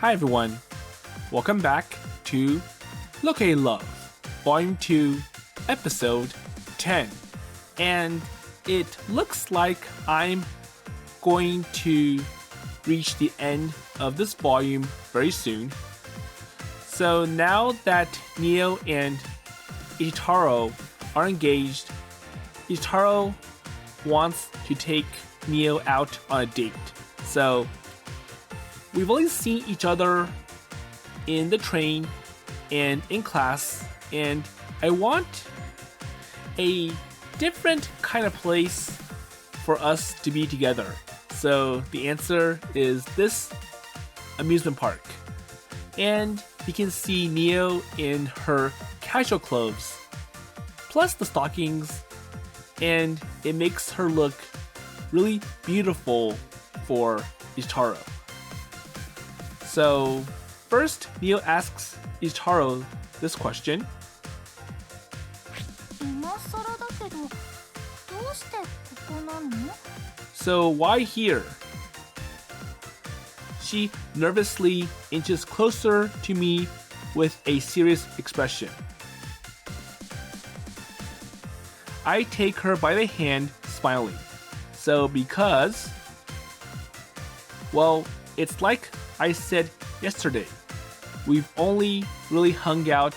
Hi everyone, welcome back to Loca-Love, Volume 2, Episode 10. And it looks like I'm going to reach the end of this volume very soon. So now that Nio and Ichitaro are engaged, Ichitaro wants to take Nio out on a date. So we've only seen each other in the train and in class, and I want a different kind of place for us to be together. So the answer is this amusement park. And you can see Nio in her casual clothes, plus the stockings, and it makes her look really beautiful for Ichitaro. So first, Nio asks Ichitaro this question. So why here? She nervously inches closer to me with a serious expression. I take her by the hand, smiling. So because, well, it's like I said yesterday, we've only really hung out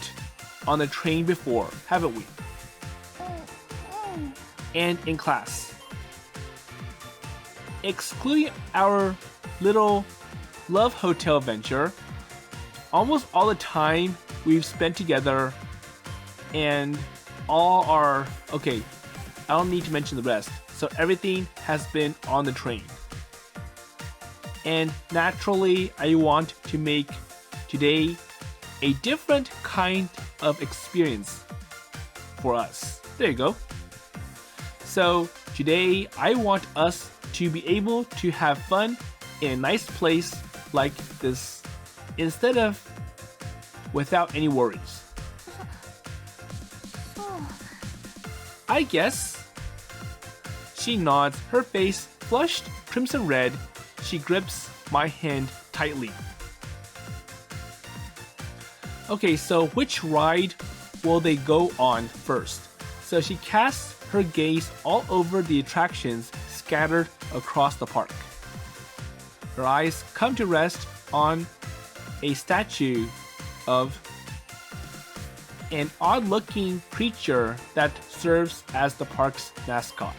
on the train before, haven't we? And in class. Excluding our little love hotel venture, almost all the time we've spent together and all our, okay, I don't need to mention the rest. So everything has been on the train. And naturally, I want to make today a different kind of experience for us. There you go. So today, I want us to be able to have fun in a nice place like this instead of without any worries. I guess. She nods, her face flushed crimson red. She grips my hand tightly. Okay, so which ride will they go on first? So she casts her gaze all over the attractions scattered across the park. Her eyes come to rest on a statue of an odd-looking creature that serves as the park's mascot.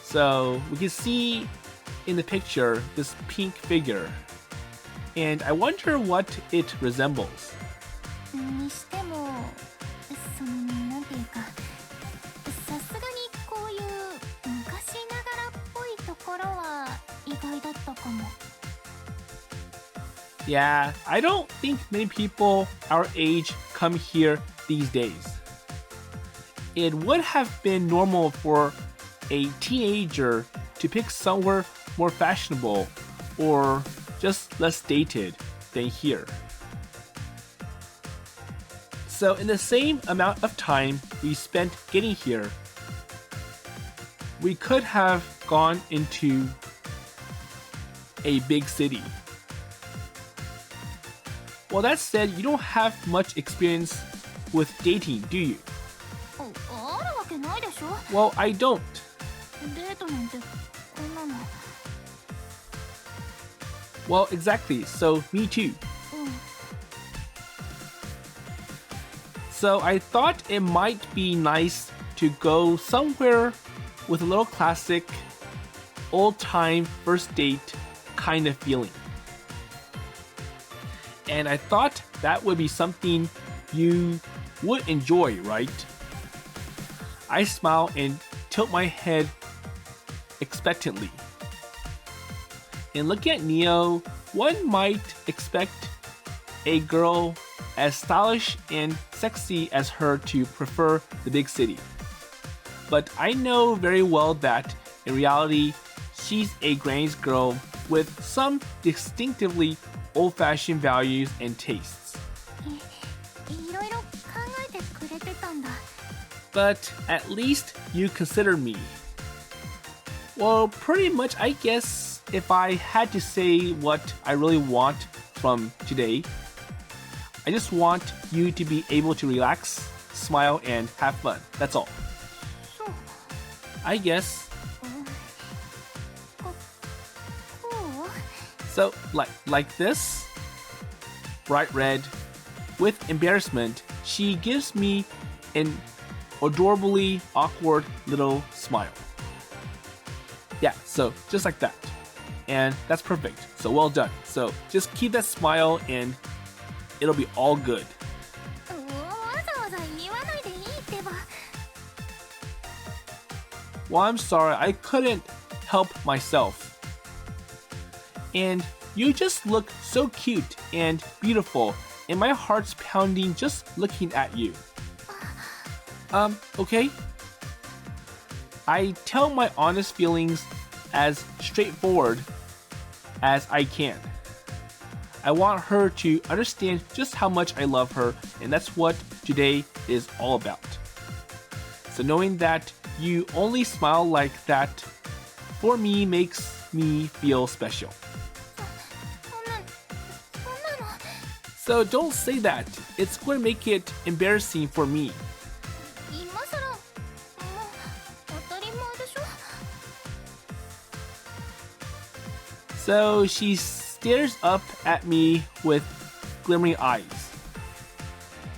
So we can see in the picture this pink figure, and I wonder what it resembles. Yeah, I don't think many people our age come here these days. It would have been normal for a teenager to pick somewhere more fashionable or just less dated than here. So in the same amount of time we spent getting here, we could have gone into a big city. Well, that said, you don't have much experience with dating, do you? Well, I don't. Well, exactly. So, me too. So, I thought it might be nice to go somewhere with a little classic, old-time first date kind of feeling. And I thought that would be something you would enjoy, right? I smile and tilt my head expectantly. And looking at Nio, one might expect a girl as stylish and sexy as her to prefer the big city. But I know very well that in reality, she's a granny's girl with some distinctively old-fashioned values and tastes. But at least you consider me. Well, pretty much, I guess if I had to say what I really want from today. I just want you to be able to relax, smile, and have fun. That's all. I guess. So, like this, bright red, with embarrassment, she gives me an adorably awkward little smile. Yeah, so just like that. And that's perfect. So well done. So just keep that smile and it'll be all good. Well, I'm sorry, I couldn't help myself. And you just look so cute and beautiful, and my heart's pounding just looking at you. Okay? I tell my honest feelings as straightforward as I can. I want her to understand just how much I love her, and that's what today is all about. So knowing that you only smile like that, for me, makes me feel special. So don't say that. It's going to make it embarrassing for me. So she stares up at me with glimmering eyes.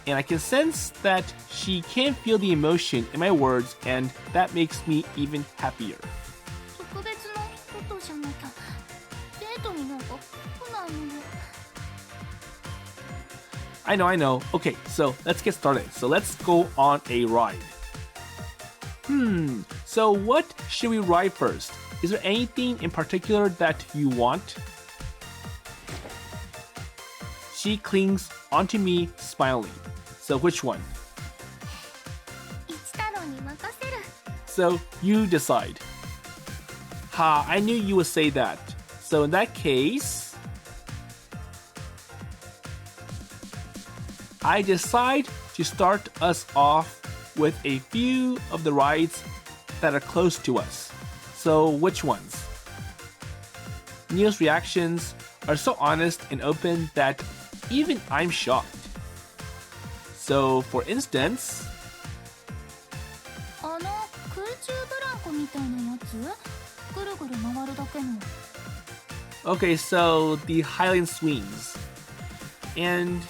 And I can sense that she can't feel the emotion in my words, and that makes me even happier. I know. Okay, so let's get started. So let's go on a ride. So what should we ride first? Is there anything in particular that you want? She clings onto me, smiling. So which one? So you decide. Ha, I knew you would say that. So in that case, I decide to start us off with a few of the rides that are close to us. So which ones? Nio's reactions are so honest and open that even I'm shocked. So for instance, okay, so the Highland swings. And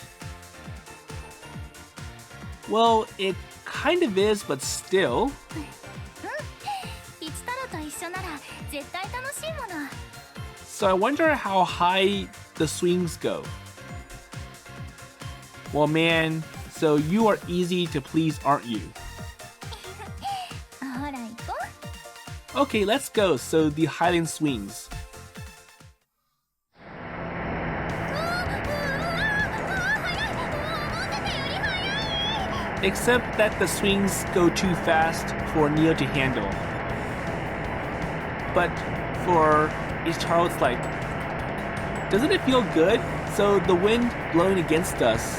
well, it kind of is, but still. So I wonder how high the swings go. Well, man, so you are easy to please, aren't you? Okay, let's go. So the Highland swings. Except that the swings go too fast for Nio to handle. But for Ichitaro, it's like, doesn't it feel good? So the wind blowing against us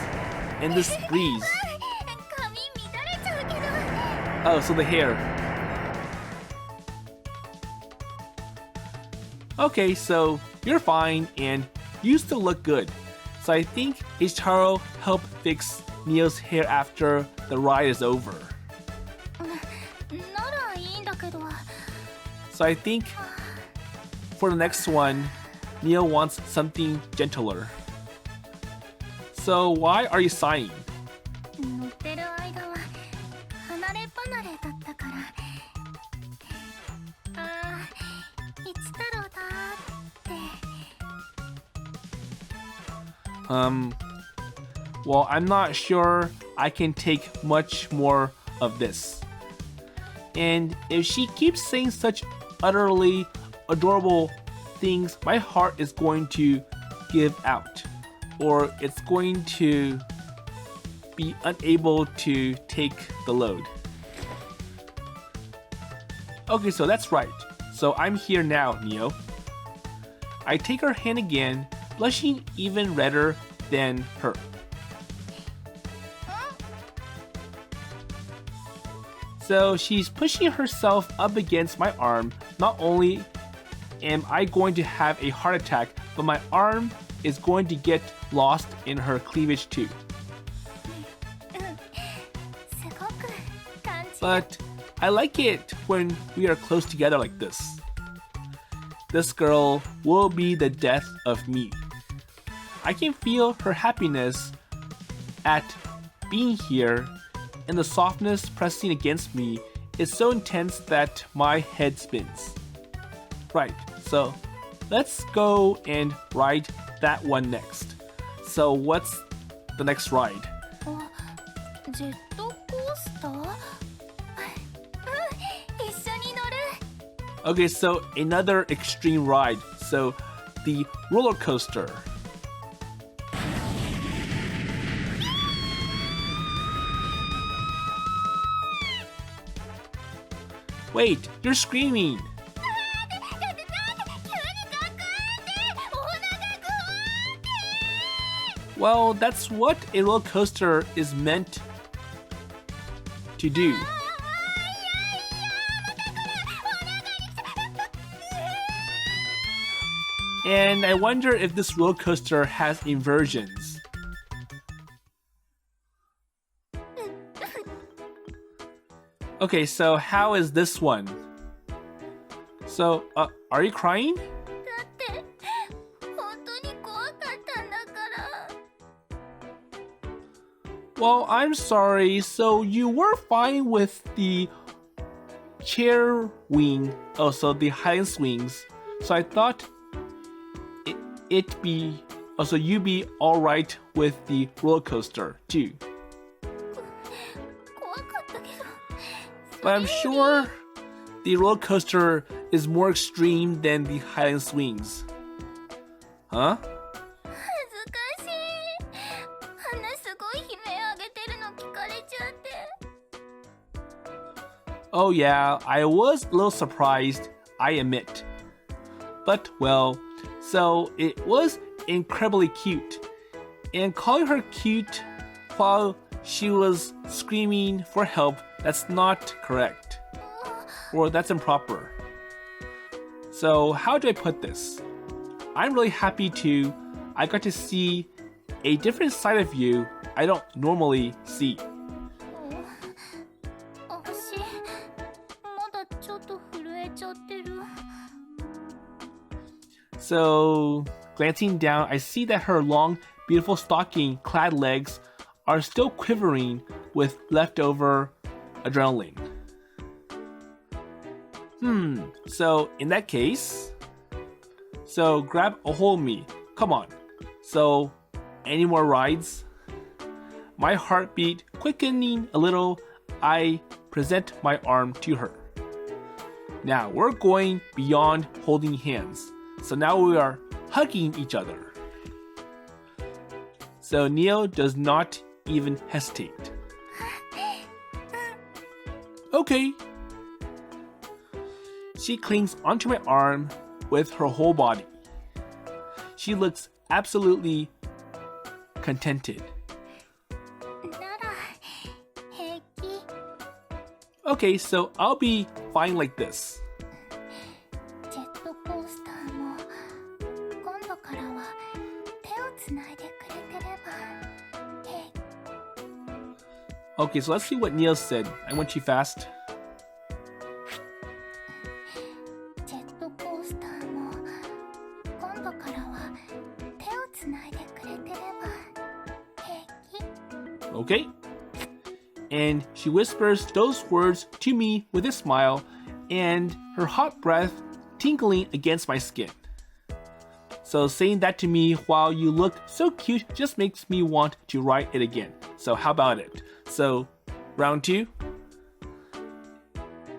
and this breeze. Oh, so the hair. Okay, so you're fine and you still look good. So I think Ichitaro helped fix Nio's hair after the ride is over. So I think for the next one, Nio wants something gentler. So why are you sighing? Well, I'm not sure I can take much more of this. And if she keeps saying such utterly adorable things, my heart is going to give out. Or it's going to be unable to take the load. Okay, so that's right. So I'm here now, Nio. I take her hand again, blushing even redder than her. So she's pushing herself up against my arm. Not only am I going to have a heart attack, but my arm is going to get lost in her cleavage too. But I like it when we are close together like this. This girl will be the death of me. I can feel her happiness at being here, and the softness pressing against me is so intense that my head spins. Right, so let's go and ride that one next. So what's the next ride? Okay, so another extreme ride. So the roller coaster. Wait, you're screaming. Well, that's what a roller coaster is meant to do. And I wonder if this roller coaster has inversions. Okay, so how is this one? So, are you crying? Well, I'm sorry. So you were fine with the chair wing, also the high swings. So I thought you'd be all right with the roller coaster too. But I'm sure the roller coaster is more extreme than the Highland swings. Huh? Oh yeah, I was a little surprised, I admit. But well, so it was incredibly cute. And calling her cute while she was screaming for help, that's not correct. Or that's improper. So how do I put this? I'm really happy I got to see a different side of you I don't normally see. So, glancing down, I see that her long, beautiful stocking-clad legs are still quivering with leftover adrenaline. So in that case, so grab a hold of me. Come on. So, any more rides? My heartbeat quickening a little, I present my arm to her. Now, we're going beyond holding hands. So now we are hugging each other. So Nio does not even hesitate. Okay. She clings onto my arm with her whole body. She looks absolutely contented. Okay, so I'll be fine like this. Okay, so let's see what Nio said. I went too fast. Okay. And she whispers those words to me with a smile and her hot breath tingling against my skin. So saying that to me while you look so cute just makes me want to write it again. So how about it? So, round 2.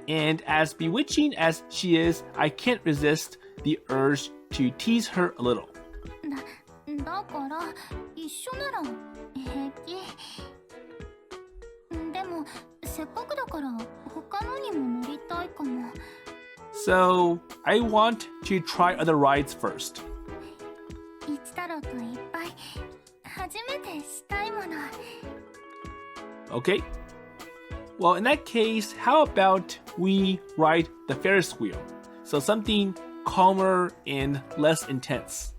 And as bewitching as she is, I can't resist the urge to tease her a little. So, I want to try other rides first. Okay. Well, in that case, how about we ride the Ferris wheel? So something calmer and less intense.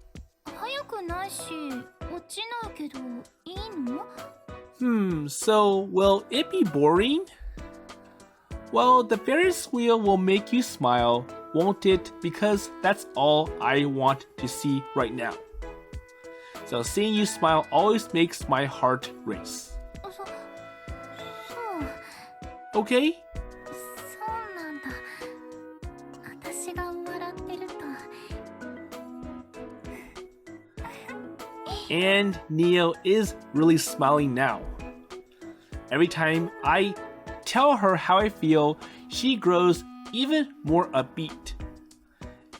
ないし、落ちないけどいいの? So will it be boring? Well, the Ferris wheel will make you smile, won't it? Because that's all I want to see right now. So seeing you smile always makes my heart race. そう。Okay? そうなんだ。私が笑ってると。And Nio is really smiling now. Every time I tell her how I feel, she grows even more upbeat.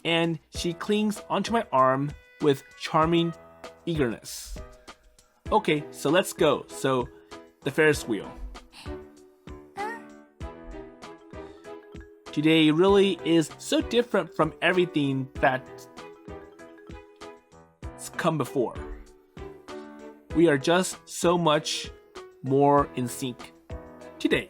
And she clings onto my arm with charming eagerness. Okay, so let's go. So, the Ferris wheel. Today really is so different from everything that's come before. We are just so much more in sync today.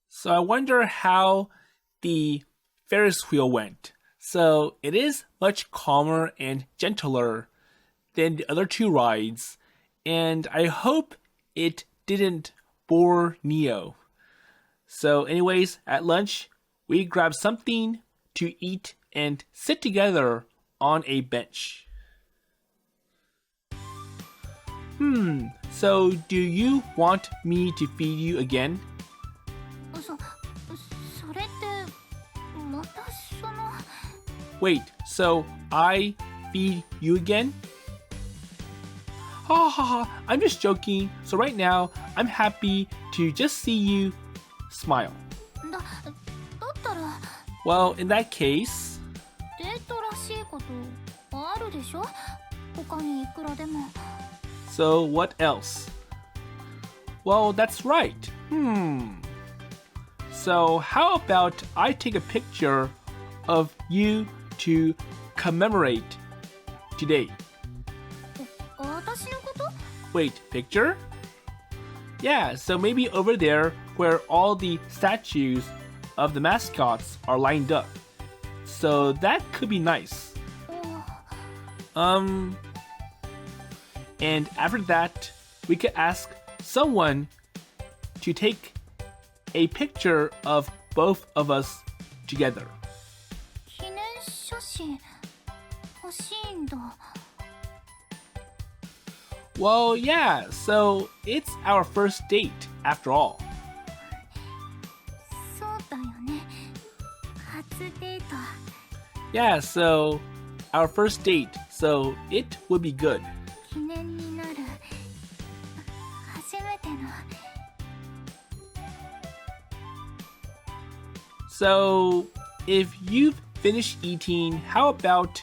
So I wonder how the Ferris wheel went. So it is much calmer and gentler than the other two rides, and I hope it didn't bore Nio. So anyways, at lunch, we grabbed something to eat and sit together on a bench. So do you want me to feed you again? それってまたその Wait, so I feed you again? Ha ha ha, I'm just joking. So right now, I'm happy to just see you smile. だったら Well, in that case, デートらしいことあるでしょ他にいくらでも so what else? Well, that's right. So how about I take a picture of you to commemorate today? 私のこと Wait, picture? Yeah, so maybe over there where all the statues of the mascots are lined up. So that could be nice. And after that, we could ask someone to take a picture of both of us together. 記念写真欲しいんだ Well, yeah, so it's our first date after all. そうだよね初デート Yeah, so our first date, so it would be good. 記念になる初めての So, if you've finished eating, how about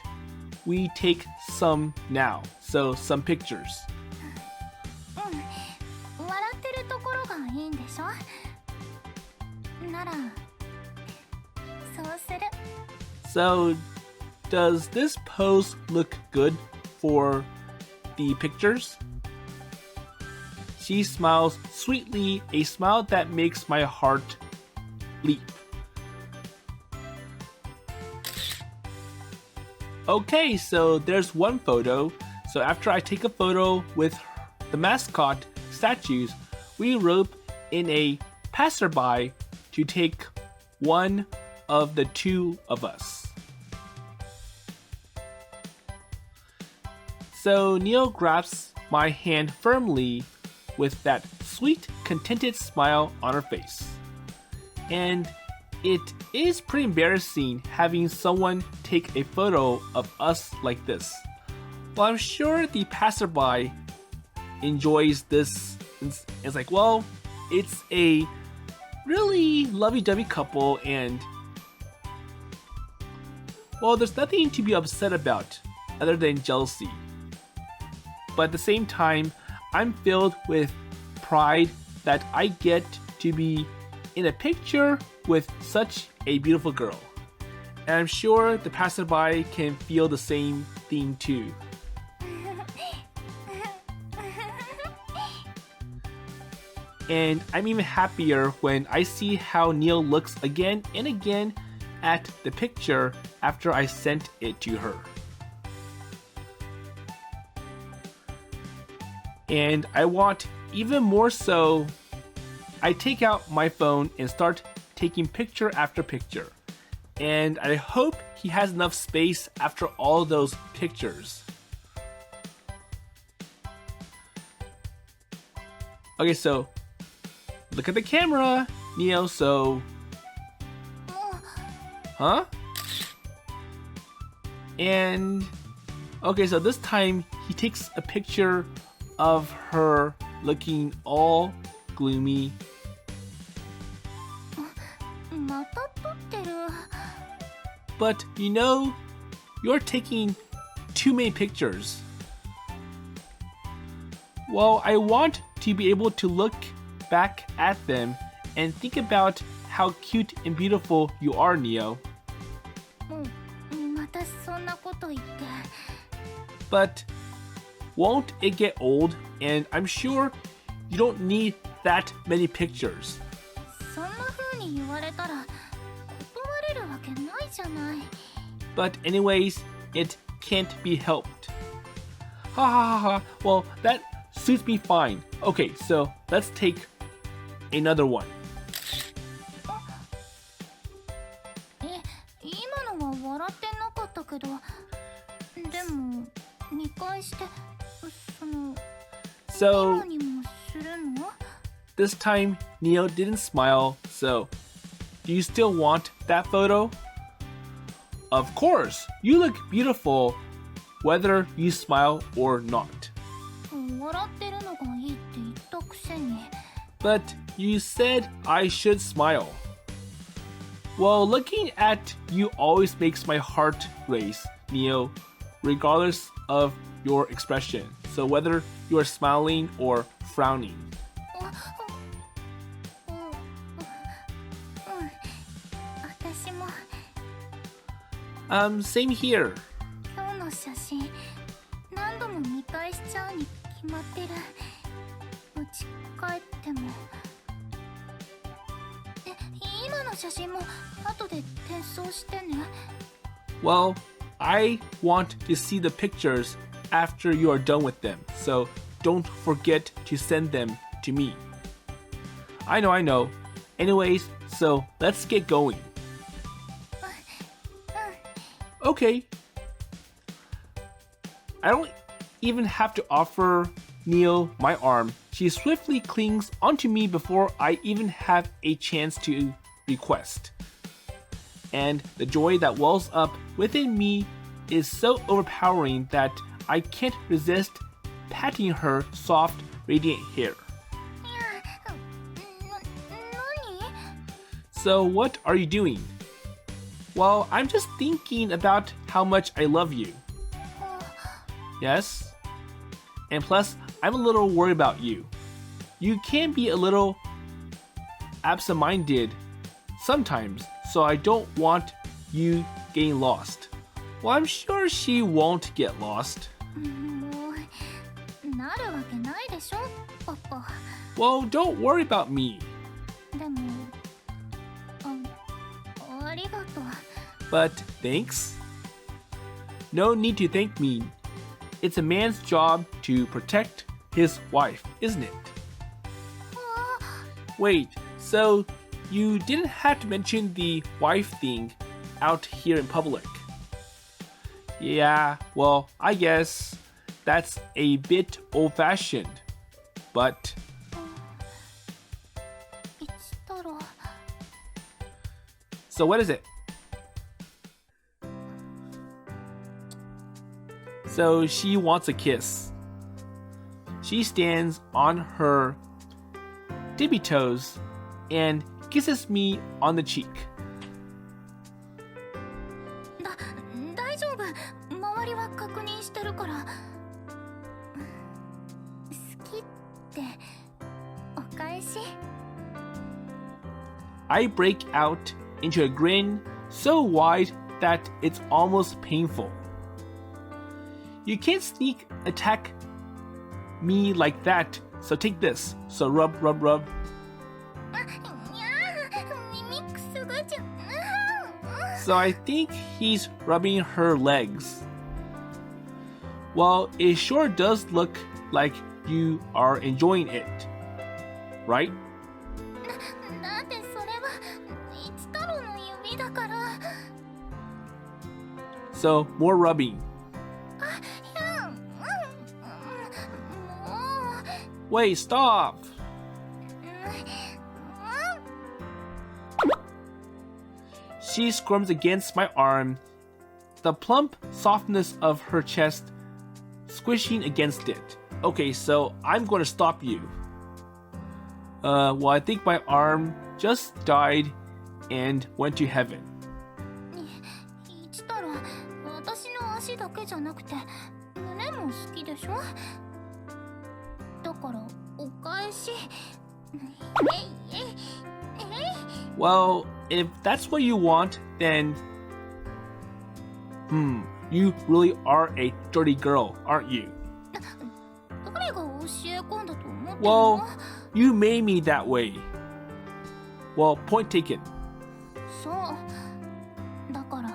we take some now? So, some pictures. 笑ってるところがいいんでしょならそうする So, does this pose look good for the pictures? She smiles sweetly, a smile that makes my heart leap. Okay, so there's one photo. So after I take a photo with the mascot statues, we rope in a passerby to take one of the two of us. So Nio grabs my hand firmly with that sweet, contented smile on her face. And it is pretty embarrassing having someone take a photo of us like this. Well, I'm sure the passerby enjoys this. It's like, well, it's a really lovey-dovey couple and, well, there's nothing to be upset about other than jealousy. But at the same time, I'm filled with pride that I get to be in a picture with such a beautiful girl. And I'm sure the passerby can feel the same thing too. And I'm even happier when I see how Nio looks again and again at the picture after I sent it to her. And I want even more, so I take out my phone and start taking picture after picture. And I hope he has enough space after all those pictures. Okay, so look at the camera, Nio, so... Huh? And... Okay, so this time he takes a picture of her looking all gloomy. また撮ってる。 But you know, you're taking too many pictures. Well, I want to be able to look back at them and think about how cute and beautiful you are, Nio. またそんなこと言って。 But won't it get old? And I'm sure you don't need that many pictures. そんな風に言われたら断れるわけないじゃない。 But anyways, it can't be helped. Ha ha ha ha. Well, that suits me fine. Okay, so let's take another one. 今のは笑ってなかったけど、でも見返してその So 今にもするの？ this time Nio didn't smile, so do you still want that photo? Of course, you look beautiful whether you smile or not. 笑ってるのがいいって言ったくせに。 But you said I should smile. Well, looking at you always makes my heart race, Nio, regardless of your expression. So whether you are smiling or frowning. 私も Same here. 今日の写真何度も見返しちゃうに決まってる。持ち帰っても。今の写真も後で転送してね。 Well, I want to see the pictures after you are done with them, so don't forget to send them to me. I know. Anyways, so let's get going. Okay. I don't even have to offer Nio my arm. She swiftly clings onto me before I even have a chance to request. And the joy that wells up within me is so overpowering that I can't resist patting her soft, radiant hair. 何？ So what are you doing? Well, I'm just thinking about how much I love you. Yes? And plus, I'm a little worried about you. You can be a little absent-minded sometimes, so I don't want you getting lost. Well, I'm sure she won't get lost. もうなるわけないでしょ、パパ。 Well, don't worry about me. でもありがとう。 But thanks? No need to thank me. It's a man's job to protect his wife, isn't it? Wait, so you didn't have to mention the wife thing out here in public. Yeah, well, I guess that's a bit old-fashioned, but... 一太郎。 So what is it? So she wants a kiss. She stands on her tippy toes and kisses me on the cheek. 大丈夫。周りは確認してるから。好きってお返し。 I break out into a grin so wide that it's almost painful. You can't sneak attack me like that, So take this. So rub, rub, rub. にゃー耳くすぐじゃ So I think he's rubbing her legs. Well, it sure does look like you are enjoying it, right? だってそれは一太郎の指だから So more rubbing. いやもう Wait, stop! She squirms against my arm, the plump softness of her chest squishing against it. Okay, so I'm going to stop you. Well, I think my arm just died and went to heaven. 一太郎私の足だけじゃなくて胸も好きでしょだからお返し Well, if that's what you want, then... you really are a dirty girl, aren't you? 誰が教え込んだと思ってるの Well, you made me that way. Well, point taken. そうだから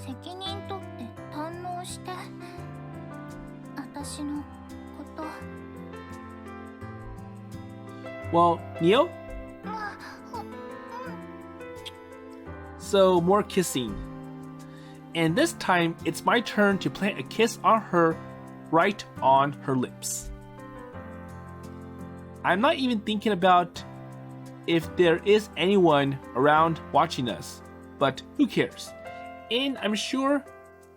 責任取って堪能して私のこと Well, Nio? まあ So, more kissing. And this time, it's my turn to plant a kiss on her, right on her lips. I'm not even thinking about if there is anyone around watching us, but who cares? And I'm sure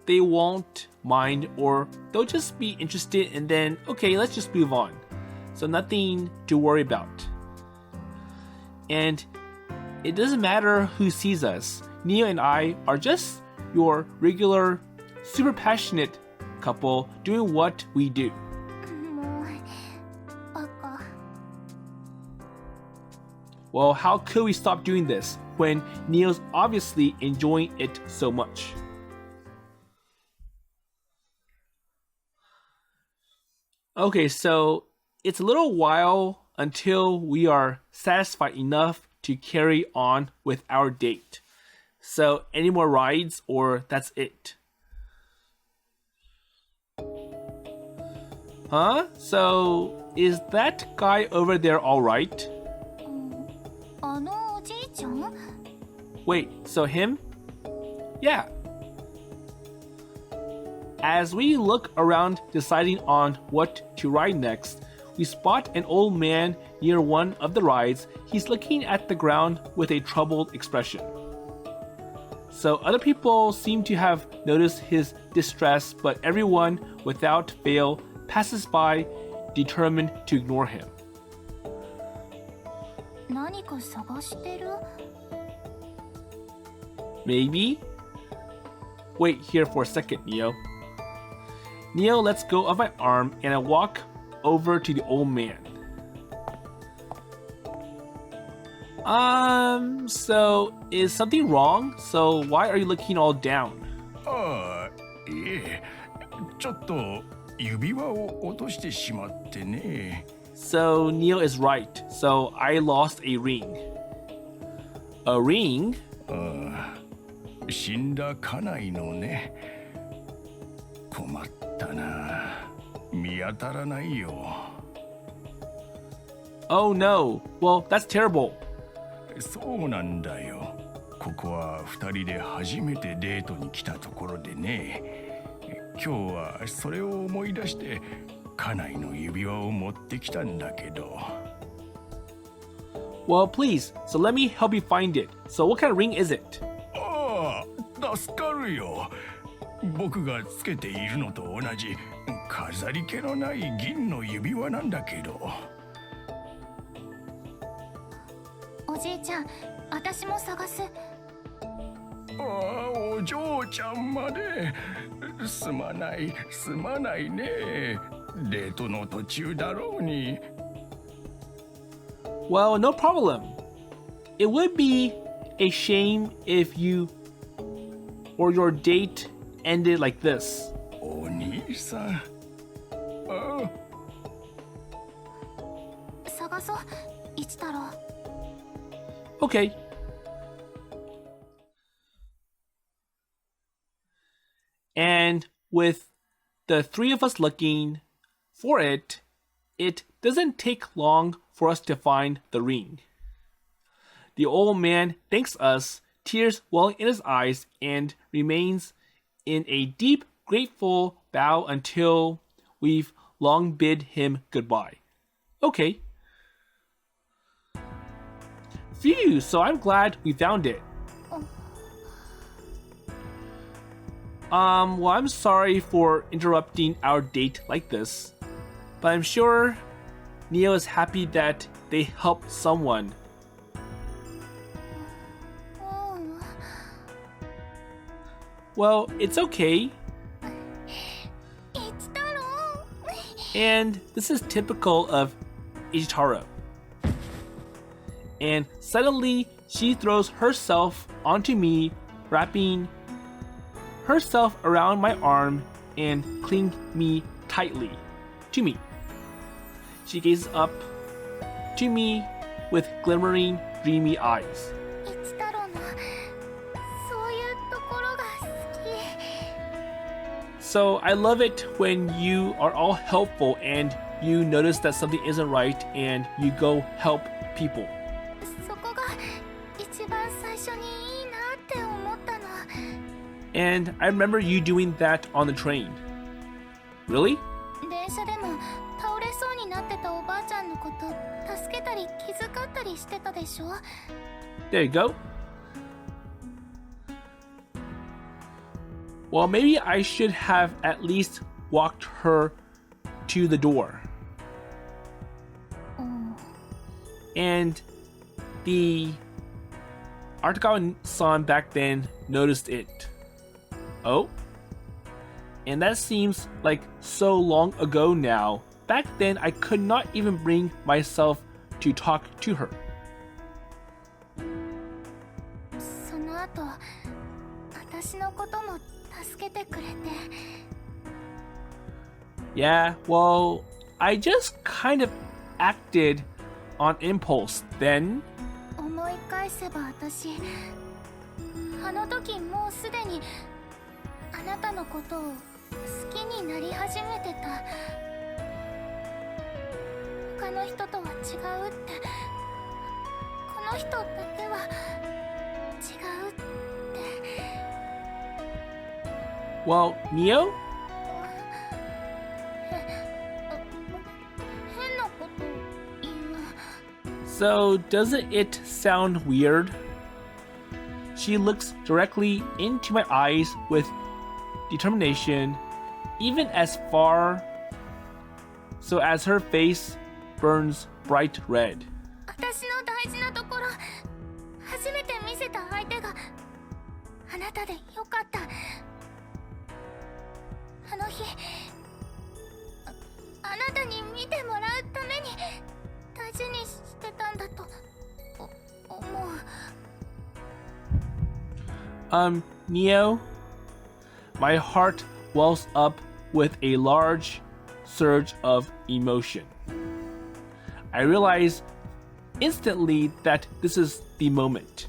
they won't mind, or they'll just be interested and then, okay, let's just move on. So nothing to worry about. And it doesn't matter who sees us. Nio and I are just your regular, super passionate couple doing what we do. もうバカ Well, how could we stop doing this when Nio's obviously enjoying it so much? Okay, so it's a little while until we are satisfied enough to carry on with our date. So, any more rides or that's it? Huh? So, is that guy over there alright? あのおじいちゃん Wait, so him? Yeah. As we look around deciding on what to ride next, we spot an old man near one of the rides. He's looking at the ground with a troubled expression. So other people seem to have noticed his distress, but everyone, without fail, passes by, determined to ignore him. 何か探してる Maybe? Wait here for a second, Nio. Nio lets go of my arm and I walk over to the old man. So is something wrong? So why are you looking all down? ああ、いえ、ちょっと指輪を落としてしまってね。So Nio is right. So I lost a ring. A ring? ああ、死んだ家内のね。困ったな。見当たらないよ。Oh no. Well, that's terrible. そうなんだよ。ここは二人で初めてデートに来たところでね。今日はそれを思い出して家内の指輪を持ってきたんだけど。Well, please. So let me help you find it. So what kind of ring is it? ああ、助かるよ。僕がつけているのと同じ飾り気のない銀の指輪なんだけど。おじいちゃん私も探すああ、お嬢ちゃんまで。すまないね。デートの途中だろうに。Well, no problem. It would be a shame if you or your date ended like this. お兄さん。あそう、一太郎。Okay. And with the three of us looking for it, it doesn't take long for us to find the ring. The old man thanks us, tears welling in his eyes, and remains in a deep, grateful bow until we've long bid him goodbye. Okay. Phew, so I'm glad we found it. Well, I'm sorry for interrupting our date like this, but I'm sure Nio is happy that they helped someone. Well, it's okay. And this is typical of Ichitaro. And suddenly, she throws herself onto me, wrapping herself around my arm and clinging me tightly to me. She gazes up to me with glimmering, dreamy eyes. So I love it when you are all helpful and you notice that something isn't right and you go help people. And I remember you doing that on the train. Really? There you go. Well, maybe I should have at least walked her to the door. And the Artagawa-san back then noticed it. Oh? And that seems like so long ago now. Back then, I could not even bring myself to talk to her. Yeah, well, I just kind of acted on impulse then. Well, Nio? So, doesn't it sound weird? She looks directly into my eyes with determination, even as far so as her face burns bright red. Nio, my heart wells up with a large surge of emotion. I realize instantly that this is the moment.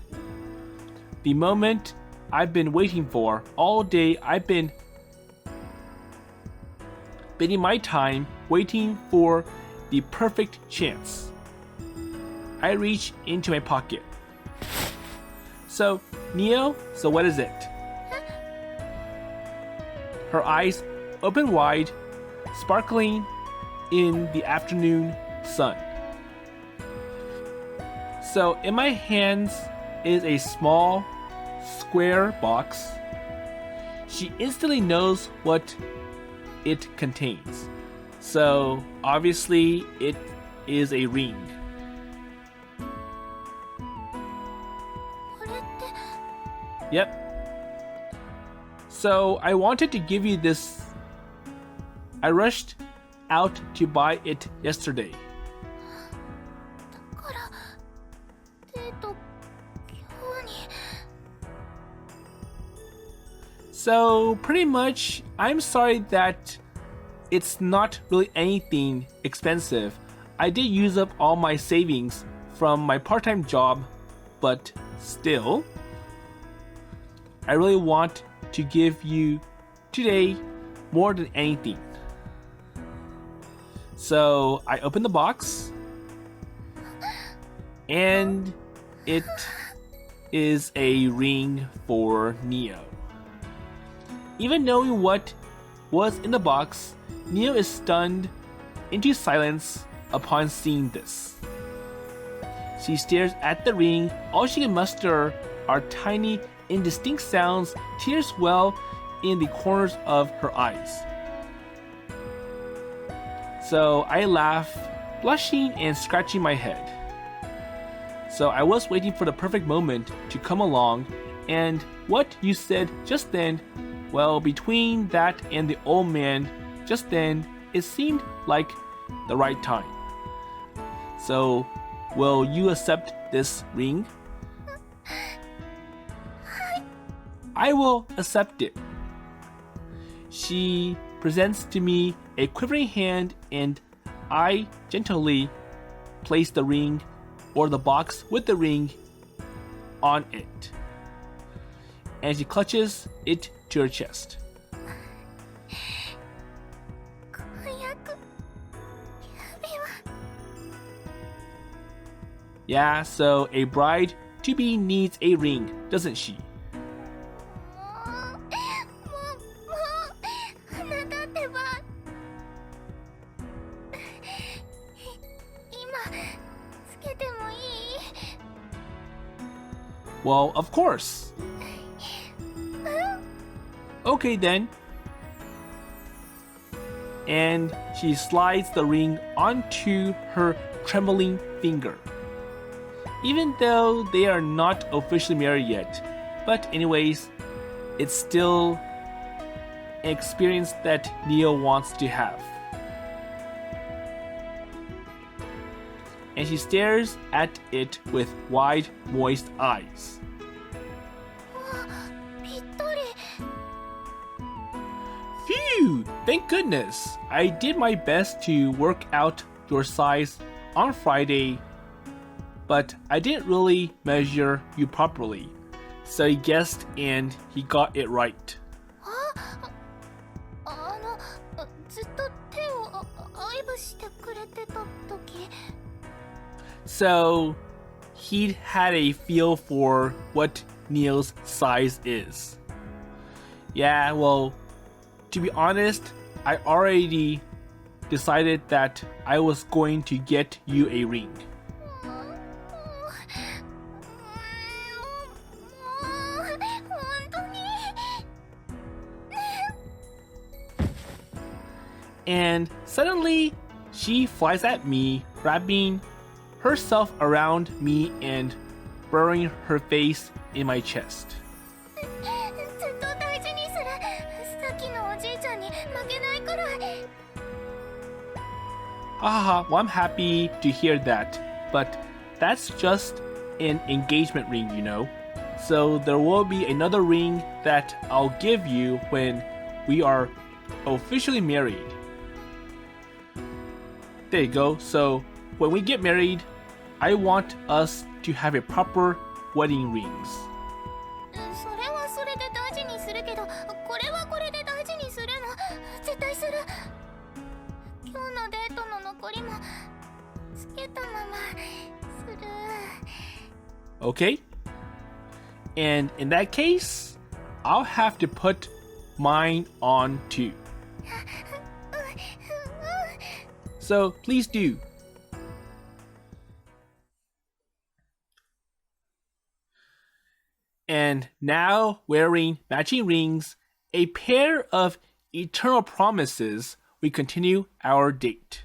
The moment I've been waiting for all day. I've been biding my time, waiting for the perfect chance. I reach into my pocket. So, Nio, so what is it? Her eyes open wide, sparkling in the afternoon sun. So, in my hands is a small, square box. She instantly knows what it contains. So, obviously, it is a ring. Yep. So I wanted to give you this. I rushed out to buy it yesterday. So pretty much, I'm sorry that it's not really anything expensive. I did use up all my savings from my part-time job, but still, I really want to give you today more than anything. So I opened the box, and it is a ring for Nio. Even knowing what was in the box, Nio is stunned into silence upon seeing this. She stares at the ring. All she can muster are tiny, indistinct sounds. Tears well in the corners of her eyes. So I laugh, blushing and scratching my head. So I was waiting for the perfect moment to come along, and what you said just then, well, between that and the old man just then, it seemed like the right time. So, will you accept this ring? I will accept it. She presents to me a quivering hand, and I gently place the ring, or the box with the ring, on it. And she clutches it to her chest. Yeah, so a bride-to-be needs a ring, doesn't she? Well, of course. Okay then. And she slides the ring onto her trembling finger. Even though they are not officially married yet. But anyways, it's still an experience that Nio wants to have. And she stares at it with wide, moist eyes. Phew! Thank goodness! I did my best to work out your size on Friday, but I didn't really measure you properly. So he guessed and he got it right. So he had a feel for what Nio's size is. Yeah, well, to be honest, I already decided that I was going to get you a ring. And suddenly, she flies at me, grabbing herself around me and burying her face in my chest. Haha, well, I'm happy to hear that, but that's just an engagement ring, you know. So there will be another ring that I'll give you when we are officially married. There you go. So when we get married, I want us to have a proper wedding rings. Okay? And in that case, I'll have to put mine on too. So please do. And now, wearing matching rings, a pair of eternal promises, we continue our date.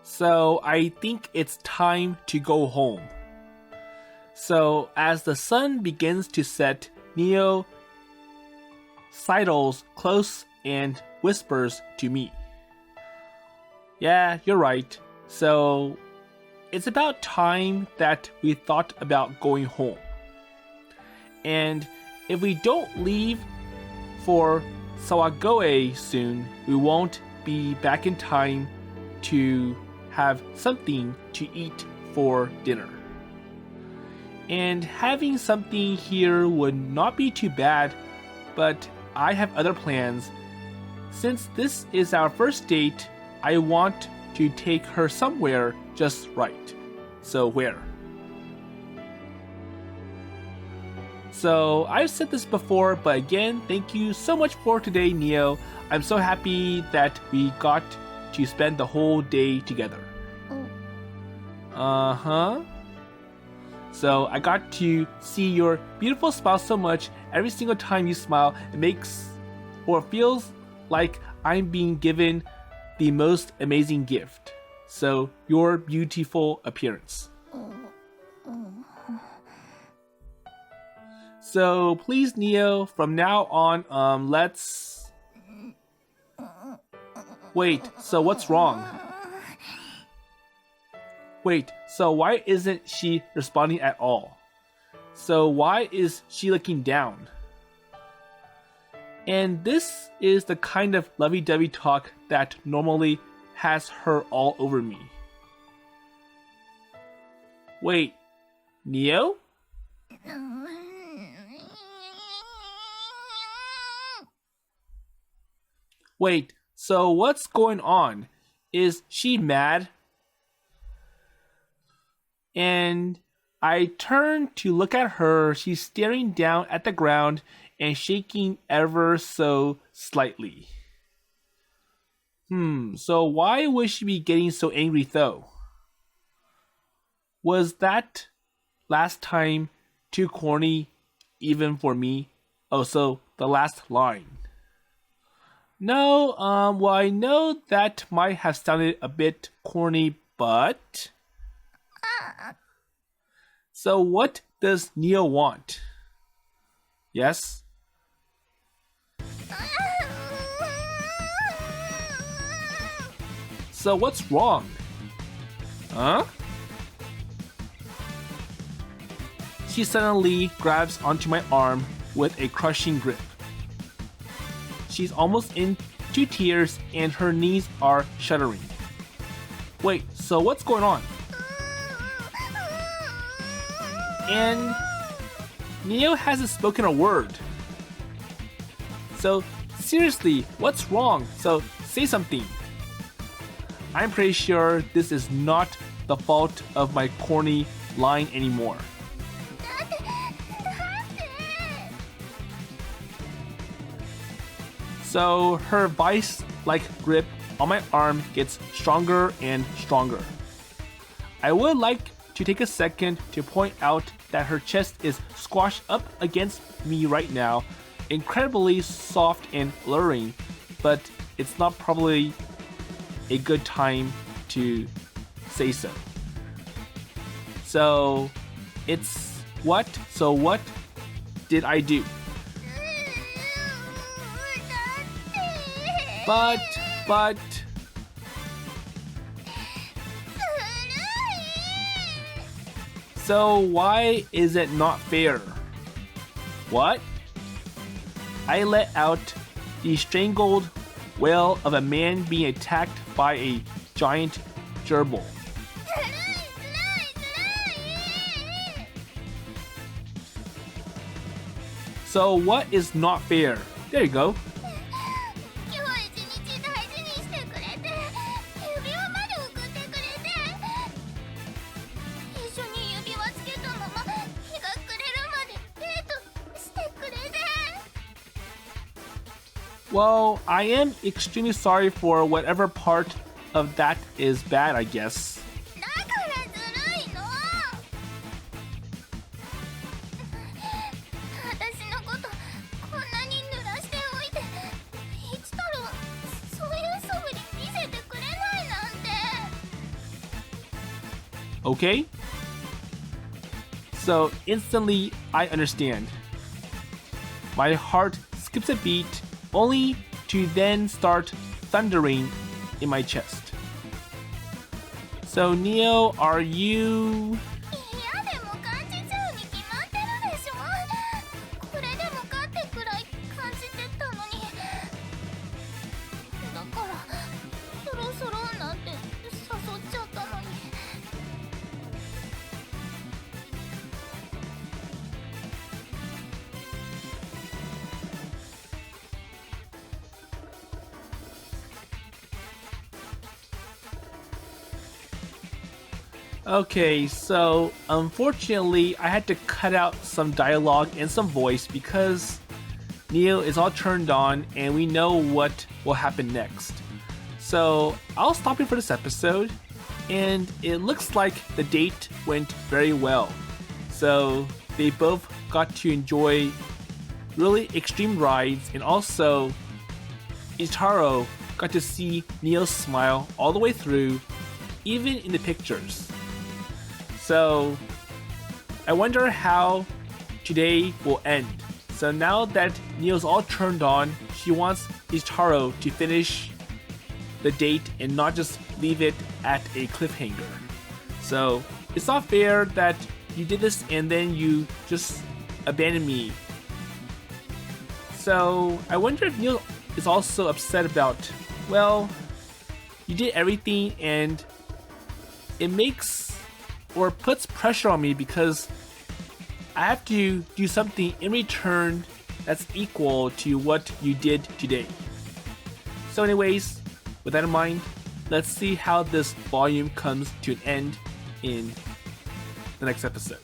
So I think it's time to go home. So as the sun begins to set, Nio sidles close and whispers to me. Yeah, you're right. So it's about time that we thought about going home. And if we don't leave for Sawagoe soon, we won't be back in time to have something to eat for dinner. And having something here would not be too bad, but I have other plans. Since this is our first date, I want to take her somewhere just right. So where? So I've said this before, but again, thank you so much for today, Nio. I'm so happy that we got to spend the whole day together. Uh-huh. So I got to see your beautiful smile so much. Every single time you smile, it makes or feels like I'm being given the most amazing gift. So your beautiful appearance. So please, Nio, from now on, let's... Wait, so what's wrong? Wait, so why isn't she responding at all? So why is she looking down? And this is the kind of lovey-dovey talk that normally has her all over me. Wait, Nio? Wait, so what's going on? Is she mad? And I turn to look at her. She's staring down at the ground and shaking ever so slightly. So why would she be getting so angry though? Was that last time too corny even for me? Oh, so the last line. No, well, I know that might have sounded a bit corny, but... So what does Nio want? Yes? So what's wrong? Huh? She suddenly grabs onto my arm with a crushing grip. She's almost into tears and her knees are shuddering. Wait, so what's going on? And Nio hasn't spoken a word. So seriously, what's wrong? So say something. I'm pretty sure this is not the fault of my corny line anymore. So her vice-like grip on my arm gets stronger and stronger. I would like to take a second to point out that her chest is squashed up against me right now, incredibly soft and alluring, but it's not probably a good time to say so. So it's what? So what did I do? But... So why is it not fair? What? I let out the strangled wail of a man being attacked by a giant gerbil. So what is not fair? There you go. Well, I am extremely sorry for whatever part of that is bad, I guess. Okay? So instantly I understand. My heart skips a beat, only to then start thundering in my chest. So Nio, are you... 嫌でも感じちゃうに決まってるでしょ。これでもかってくらい感じてたのに。だからそろそろなんて誘っちゃったのに。Okay, so unfortunately, I had to cut out some dialogue and some voice because Neo is all turned on and we know what will happen next. So I'll stop it for this episode, and it looks like the date went very well. So they both got to enjoy really extreme rides, and also Ichitaro got to see Neo smile all the way through, even in the pictures. So I wonder how today will end. So now that Neo's all turned on, she wants Ichitaro to finish the date and not just leave it at a cliffhanger. So it's not fair that you did this and then you just abandoned me. So I wonder if Neo is also upset about, well, you did everything and it makes or puts pressure on me because I have to do something in return that's equal to what you did today. So anyways, with that in mind, let's see how this volume comes to an end in the next episode.